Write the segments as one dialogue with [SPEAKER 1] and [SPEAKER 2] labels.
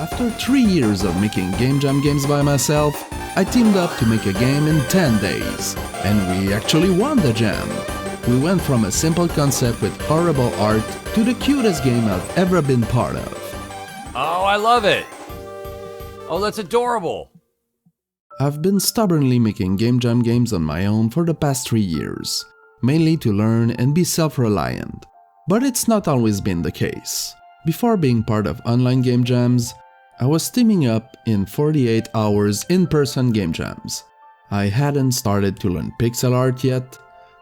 [SPEAKER 1] After 3 years of making game jam games by myself, I teamed up to make a game in 10 days. And we actually won the jam. We went from a simple concept with horrible art to the cutest game I've ever been part of.
[SPEAKER 2] Oh, I love it! Oh, that's adorable!
[SPEAKER 1] I've been stubbornly making game jam games on my own for the past 3 years, mainly to learn and be self-reliant. But it's not always been the case. Before being part of online game jams, I was teaming up in 48 hours in-person game jams. I hadn't started to learn pixel art yet,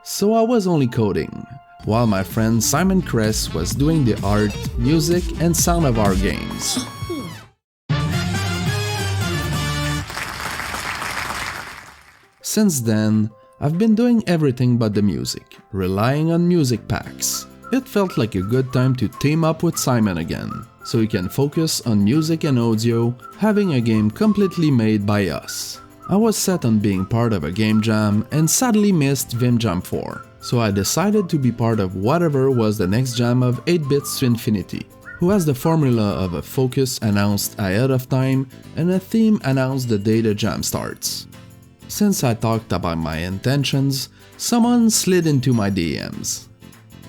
[SPEAKER 1] so I was only coding, while my friend Simon Kress was doing the art, music, and sound of our games. Since then, I've been doing everything but the music, relying on music packs. It felt like a good time to team up with Simon again, so we can focus on music and audio, having a game completely made by us. I was set on being part of a game jam and sadly missed Vim Jam 4, so I decided to be part of whatever was the next jam of 8-Bits to Infinity, who has the formula of a focus announced ahead of time and a theme announced the day the jam starts. Since I talked about my intentions, someone slid into my DMs.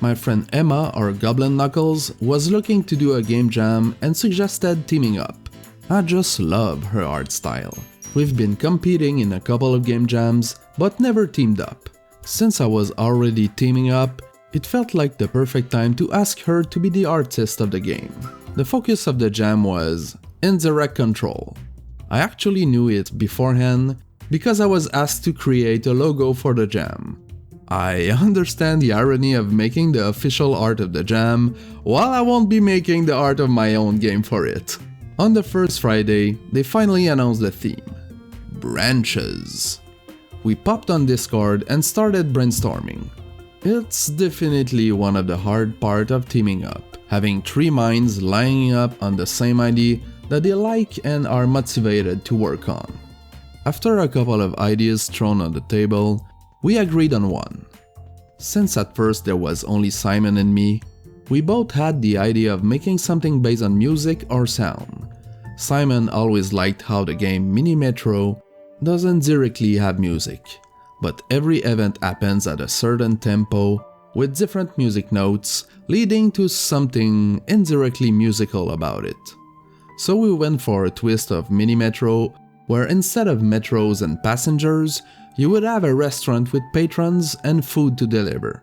[SPEAKER 1] My friend Emma, or Goblin Knuckles, was looking to do a game jam and suggested teaming up. I just love her art style. We've been competing in a couple of game jams, but never teamed up. Since I was already teaming up, it felt like the perfect time to ask her to be the artist of the game. The focus of the jam was Indirect Control. I actually knew it beforehand because I was asked to create a logo for the jam. I understand the irony of making the official art of the jam, while I won't be making the art of my own game for it. On the first Friday, they finally announced the theme: branches. We popped on Discord and started brainstorming. It's definitely one of the hard parts of teaming up, having 3 minds lining up on the same idea that they like and are motivated to work on. After a couple of ideas thrown on the table, we agreed on one. Since at first there was only Simon and me, we both had the idea of making something based on music or sound. Simon always liked how the game Mini Metro doesn't directly have music, but every event happens at a certain tempo with different music notes, leading to something indirectly musical about it. So we went for a twist of Mini Metro, where instead of metros and passengers, you would have a restaurant with patrons and food to deliver.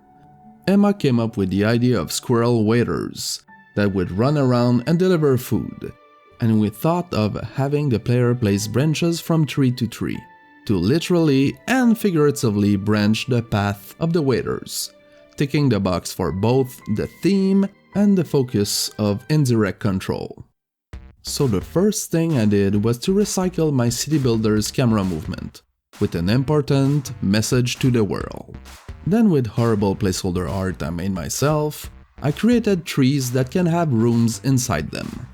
[SPEAKER 1] Emma came up with the idea of squirrel waiters that would run around and deliver food, and we thought of having the player place branches from tree to tree, to literally and figuratively branch the path of the waiters, ticking the box for both the theme and the focus of Indirect Control. So the first thing I did was to recycle my City Builder's camera movement, with an important message to the world. Then with horrible placeholder art I made myself, I created trees that can have rooms inside them.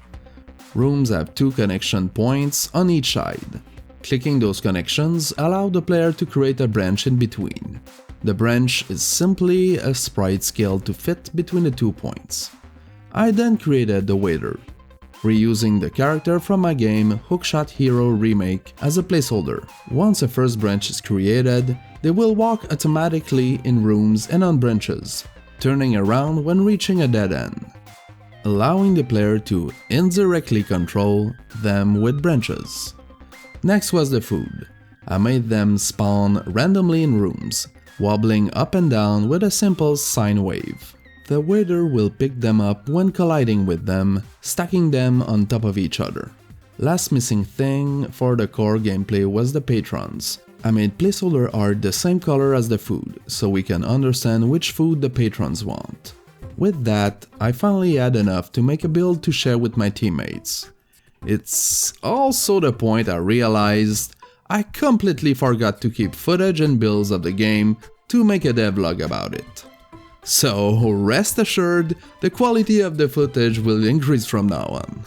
[SPEAKER 1] Rooms have 2 connection points on each side. Clicking those connections allows the player to create a branch in between. The branch is simply a sprite scaled to fit between the 2 points. I then created the waiter, reusing the character from my game Hookshot Hero Remake as a placeholder. Once a first branch is created, they will walk automatically in rooms and on branches, turning around when reaching a dead end, allowing the player to indirectly control them with branches. Next was the food. I made them spawn randomly in rooms, wobbling up and down with a simple sine wave. The waiter will pick them up when colliding with them, stacking them on top of each other. Last missing thing for the core gameplay was the patrons. I made placeholder art the same color as the food, so we can understand which food the patrons want. With that, I finally had enough to make a build to share with my teammates. It's also the point I realized I completely forgot to keep footage and builds of the game to make a devlog about it. So rest assured, the quality of the footage will increase from now on.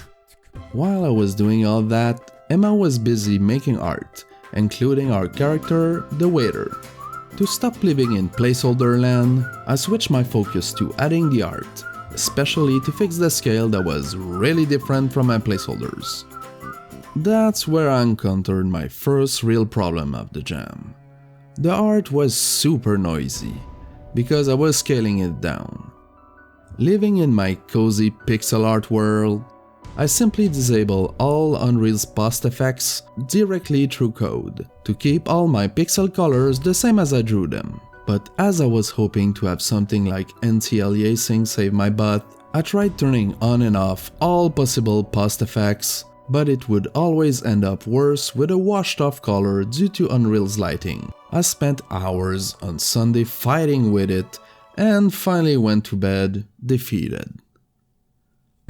[SPEAKER 1] While I was doing all that, Emma was busy making art, including our character, the waiter. To stop living in placeholder land, I switched my focus to adding the art, especially to fix the scale that was really different from my placeholders. That's where I encountered my first real problem of the jam. The art was super noisy, because I was scaling it down. Living in my cozy pixel art world, I simply disable all Unreal's post effects directly through code to keep all my pixel colors the same as I drew them. But as I was hoping to have something like anti-aliasing save my butt, I tried turning on and off all possible post effects, but it would always end up worse with a washed off color due to Unreal's lighting. I spent hours on Sunday fighting with it and finally went to bed defeated.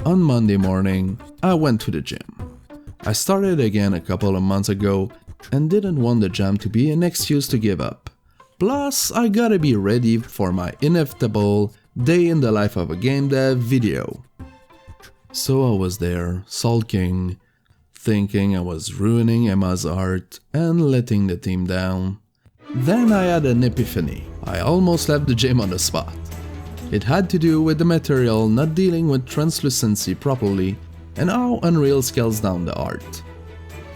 [SPEAKER 1] On Monday morning, I went to the gym. I started again a couple of months ago and didn't want the jam to be an excuse to give up. Plus, I gotta be ready for my inevitable day in the life of a game dev video. So I was there, sulking, thinking I was ruining Emma's art and letting the team down. Then I had an epiphany. I almost left the gym on the spot. It had to do with the material not dealing with translucency properly and how Unreal scales down the art.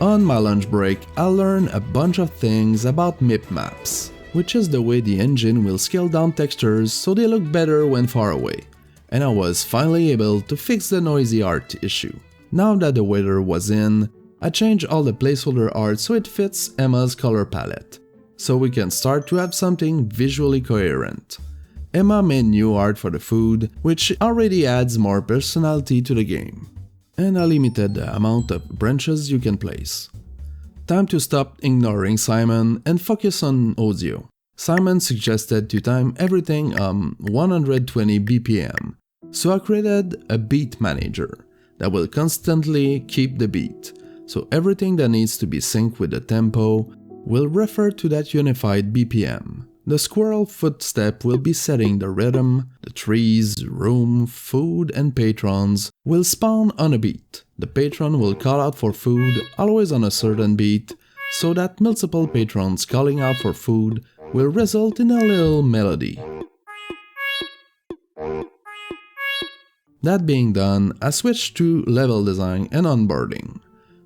[SPEAKER 1] On my lunch break, I learned a bunch of things about MIP maps, which is the way the engine will scale down textures so they look better when far away, and I was finally able to fix the noisy art issue. Now that the weather was in, I changed all the placeholder art so it fits Emma's color palette, so we can start to have something visually coherent. Emma made new art for the food, which already adds more personality to the game. And I limited the amount of branches you can place. Time to stop ignoring Simon and focus on audio. Simon suggested to time everything on 120 BPM, so I created a beat manager that will constantly keep the beat, so everything that needs to be synced with the tempo will refer to that unified BPM. The squirrel footstep will be setting the rhythm, the trees, room, food and patrons will spawn on a beat. The patron will call out for food always on a certain beat, so that multiple patrons calling out for food will result in a little melody. That being done, I switched to level design and onboarding.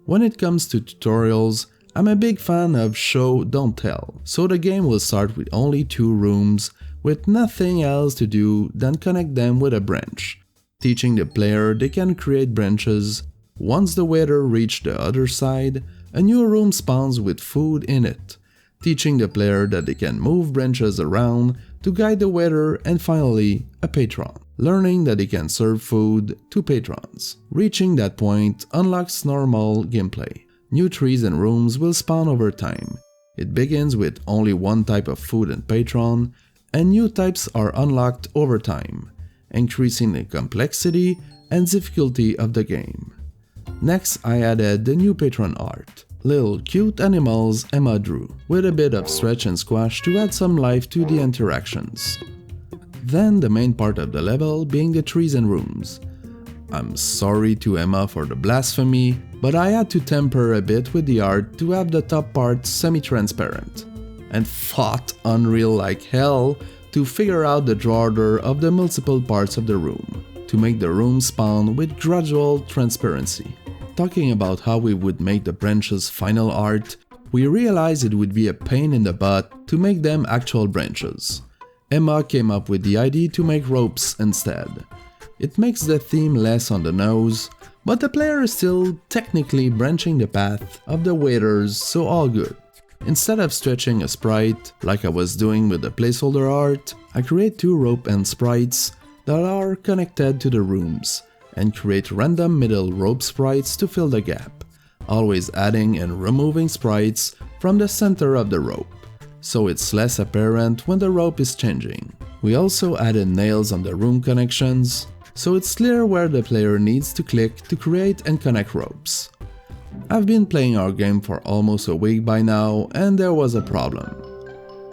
[SPEAKER 1] When it comes to tutorials, I'm a big fan of show don't tell, so the game will start with only 2 rooms with nothing else to do than connect them with a branch, teaching the player they can create branches. Once the waiter reaches the other side, a new room spawns with food in it, teaching the player that they can move branches around to guide the waiter, and finally a patron, learning that they can serve food to patrons. Reaching that point unlocks normal gameplay. New trees and rooms will spawn over time. It begins with only one type of food and patron, and new types are unlocked over time, increasing the complexity and difficulty of the game. Next, I added the new patron art. Little cute animals Emma drew, with a bit of stretch and squash to add some life to the interactions. Then the main part of the level being the trees and rooms. I'm sorry to Emma for the blasphemy, but I had to temper a bit with the art to have the top part semi-transparent, and fought Unreal like hell to figure out the draw order of the multiple parts of the room, to make the room spawn with gradual transparency. Talking about how we would make the branches final art, we realized it would be a pain in the butt to make them actual branches. Emma came up with the idea to make ropes instead. It makes the theme less on the nose, but the player is still technically branching the path of the waiters, so all good. Instead of stretching a sprite, like I was doing with the placeholder art, I create 2 rope end sprites that are connected to the rooms, and create random middle rope sprites to fill the gap, always adding and removing sprites from the center of the rope, so it's less apparent when the rope is changing. We also added nails on the room connections, so it's clear where the player needs to click to create and connect ropes. I've been playing our game for almost a week by now, and there was a problem.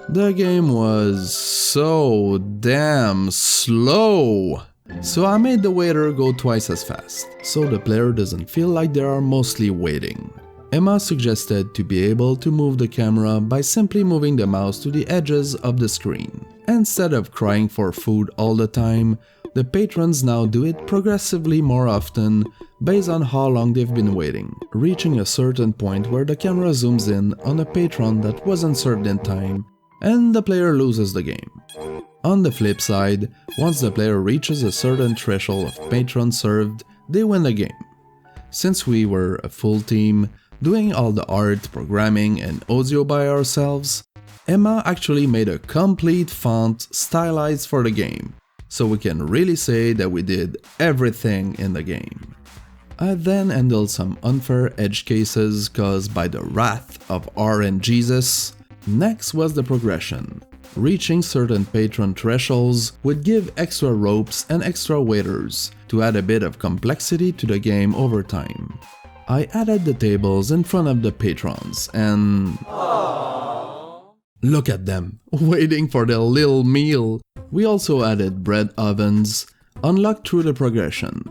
[SPEAKER 1] The game was so damn slow! So I made the waiter go twice as fast, so the player doesn't feel like they are mostly waiting. Emma suggested to be able to move the camera by simply moving the mouse to the edges of the screen. Instead of crying for food all the time, the patrons now do it progressively more often based on how long they've been waiting, reaching a certain point where the camera zooms in on a patron that wasn't served in time, and the player loses the game. On the flip side, once the player reaches a certain threshold of patrons served, they win the game. Since we were a full team, doing all the art, programming, and audio by ourselves, Emma actually made a complete font stylized for the game, so we can really say that we did everything in the game. I then handled some unfair edge cases caused by the wrath of R and Jesus. Next was the progression. Reaching certain patron thresholds would give extra ropes and extra waiters to add a bit of complexity to the game over time. I added the tables in front of the patrons and... look at them, waiting for their little meal. We also added bread ovens, unlocked through the progression.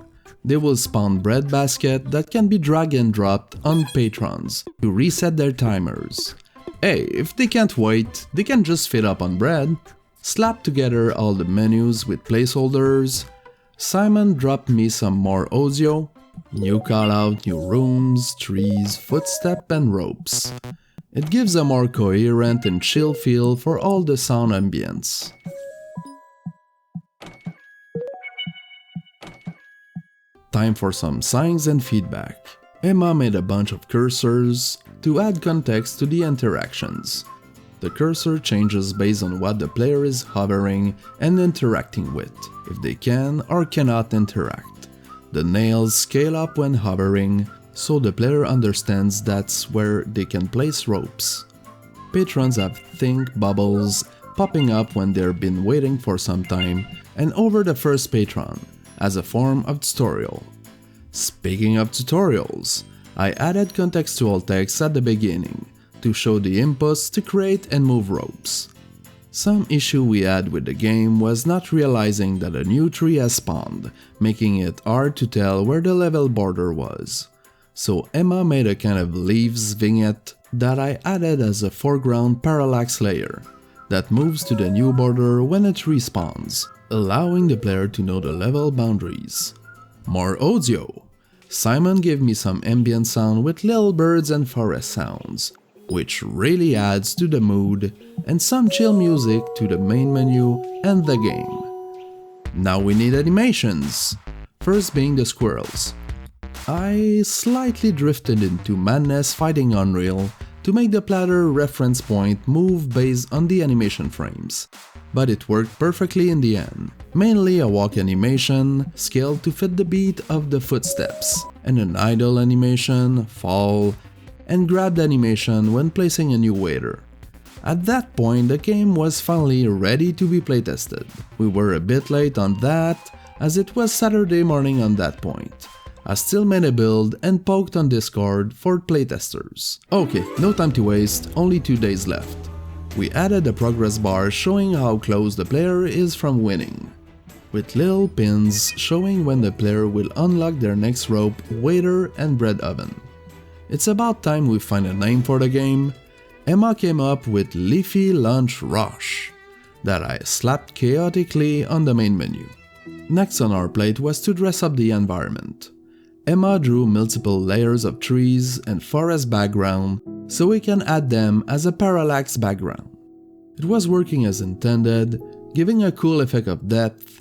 [SPEAKER 1] They will spawn bread baskets that can be drag and dropped on patrons to reset their timers. Hey, if they can't wait, they can just fill up on bread. Slap together all the menus with placeholders. Simon dropped me some more audio. New callout, new rooms, trees, footstep and ropes. It gives a more coherent and chill feel for all the sound ambience. Time for some signs and feedback. Emma made a bunch of cursors to add context to the interactions. The cursor changes based on what the player is hovering and interacting with, if they can or cannot interact. The nails scale up when hovering, so the player understands that's where they can place ropes. Patrons have think bubbles popping up when they've been waiting for some time and over the first patron, as a form of tutorial. Speaking of tutorials, I added contextual text at the beginning to show the inputs to create and move ropes. Some issue we had with the game was not realizing that a new tree has spawned, making it hard to tell where the level border was. So Emma made a kind of leaves vignette that I added as a foreground parallax layer that moves to the new border when it respawns, allowing the player to know the level boundaries. More audio. Simon gave me some ambient sound with little birds and forest sounds, which really adds to the mood, and some chill music to the main menu and the game. Now we need animations, first being the squirrels. I slightly drifted into madness fighting Unreal to make the platter reference point move based on the animation frames, but it worked perfectly in the end. Mainly a walk animation, scaled to fit the beat of the footsteps, and an idle animation, fall, and grabbed animation when placing a new waiter. At that point, the game was finally ready to be playtested. We were a bit late on that, as it was Saturday morning on that point. I still made a build and poked on Discord for playtesters. Okay, no time to waste, only 2 days left. We added a progress bar showing how close the player is from winning, with little pins showing when the player will unlock their next rope, waiter and bread oven. It's about time we find a name for the game. Emma came up with Leafy Lunch Rush, that I slapped chaotically on the main menu. Next on our plate was to dress up the environment. Emma drew multiple layers of trees and forest background so we can add them as a parallax background. It was working as intended, giving a cool effect of depth,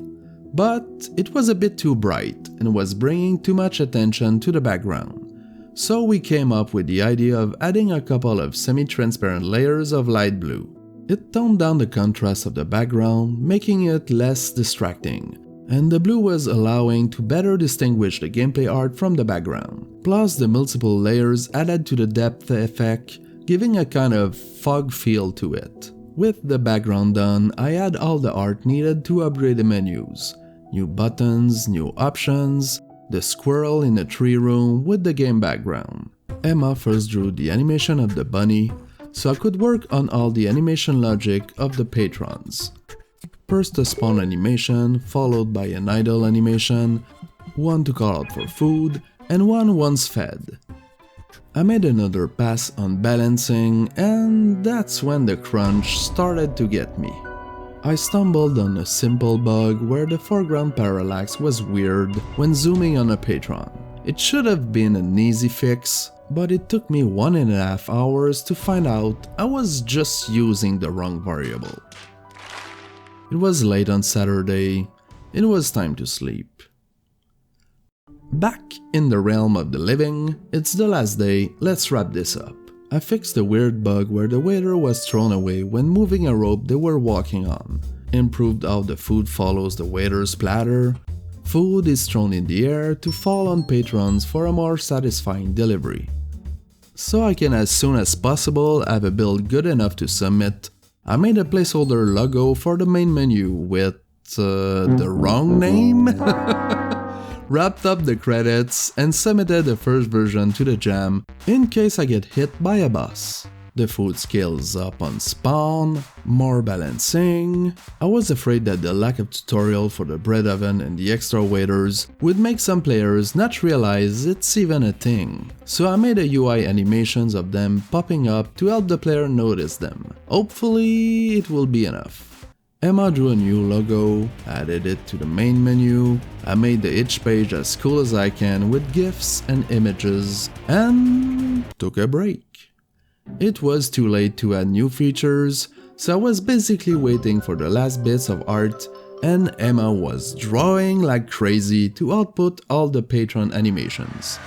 [SPEAKER 1] but it was a bit too bright and was bringing too much attention to the background. So we came up with the idea of adding a couple of semi-transparent layers of light blue. It toned down the contrast of the background, making it less distracting, and the blue was allowing to better distinguish the gameplay art from the background. Plus the multiple layers added to the depth effect, giving a kind of fog feel to it. With the background done, I add all the art needed to upgrade the menus. New buttons, new options, the squirrel in the tree room with the game background. Emma first drew the animation of the bunny, so I could work on all the animation logic of the patrons. First a spawn animation, followed by an idle animation, one to call out for food, and one once fed. I made another pass on balancing, and that's when the crunch started to get me. I stumbled on a simple bug where the foreground parallax was weird when zooming on a patron. It should have been an easy fix, but it took me 1.5 hours to find out I was just using the wrong variable. It was late on Saturday. It was time to sleep. Back in the realm of the living, it's the last day, let's wrap this up. I fixed the weird bug where the waiter was thrown away when moving a rope they were walking on. Improved how the food follows the waiter's platter. Food is thrown in the air to fall on patrons for a more satisfying delivery. So I can as soon as possible have a build good enough to submit, I made a placeholder logo for the main menu with the wrong name? Wrapped up the credits and submitted the first version to the jam in case I get hit by a boss. The food scales up on spawn, more balancing. I was afraid that the lack of tutorial for the bread oven and the extra waiters would make some players not realize it's even a thing. So I made a UI animations of them popping up to help the player notice them. Hopefully it will be enough. Emma drew a new logo, added it to the main menu, I made the itch page as cool as I can with GIFs and images, and took a break. It was too late to add new features, so I was basically waiting for the last bits of art, and Emma was drawing like crazy to output all the patron animations.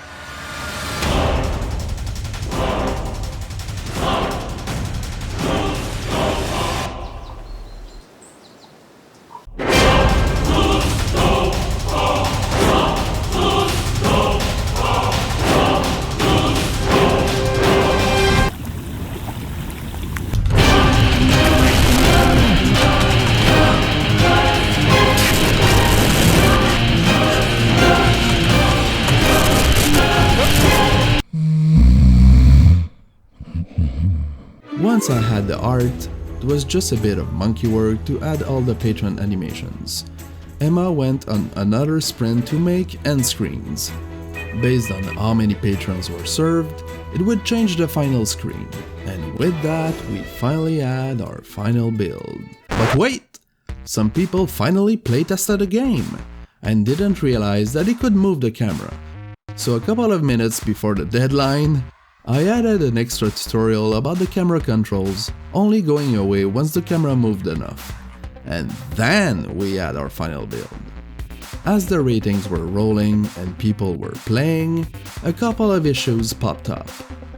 [SPEAKER 1] Once I had the art, it was just a bit of monkey work to add all the patron animations. Emma went on another sprint to make end screens. Based on how many patrons were served, it would change the final screen. And with that, we finally had our final build. But wait! Some people finally playtested the game and didn't realize that it could move the camera. So a couple of minutes before the deadline, I added an extra tutorial about the camera controls, only going away once the camera moved enough. And then we had our final build. As the ratings were rolling and people were playing, a couple of issues popped up.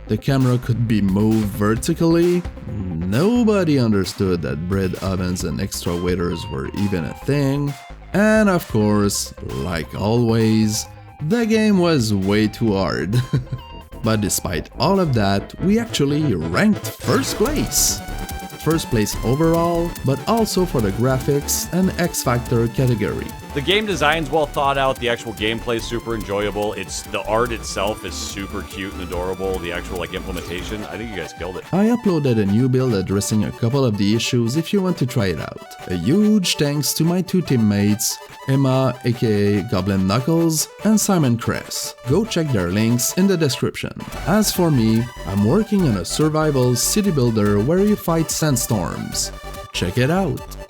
[SPEAKER 1] The camera could be moved vertically. Nobody understood that bread ovens and extra waiters were even a thing. And of course, like always, the game was way too hard. But despite all of that, we actually ranked first place. First place overall, but also for the graphics and X Factor category.
[SPEAKER 2] The game design's well thought out, the actual gameplay is super enjoyable, the art itself is super cute and adorable, the actual implementation, I think you guys killed it.
[SPEAKER 1] I uploaded a new build addressing a couple of the issues if you want to try it out. A huge thanks to my two teammates, Emma aka Goblin Knuckles and Simon Kress. Go check their links in the description. As for me, I'm working on a survival city builder where you fight sandstorms. Check it out!